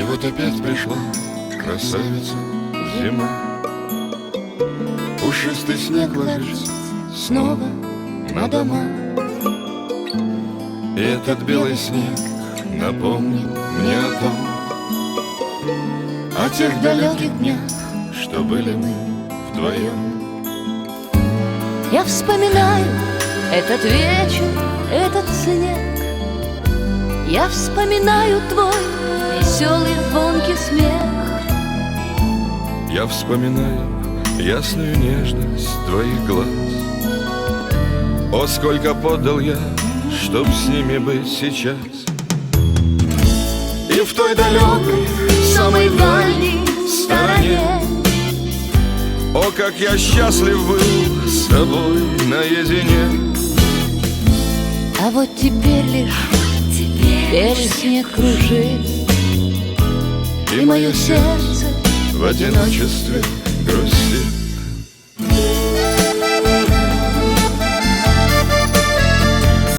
вот опять пришла красавица зима. Пушистый снег ложится снова на дома. И этот белый снег напомнил мне о том, о тех далеких днях, что были мы вдвоем. Я вспоминаю этот вечер, этот снег. Я вспоминаю твой веселый звонкий смех. Я вспоминаю ясную нежность твоих глаз. О, сколько подал я, чтоб с ними быть сейчас. И в той далекой, самой дальней стороне, о, как я счастлив был с тобой наедине. А вот теперь лишь белый снег кружит, И мое сердце в одиночестве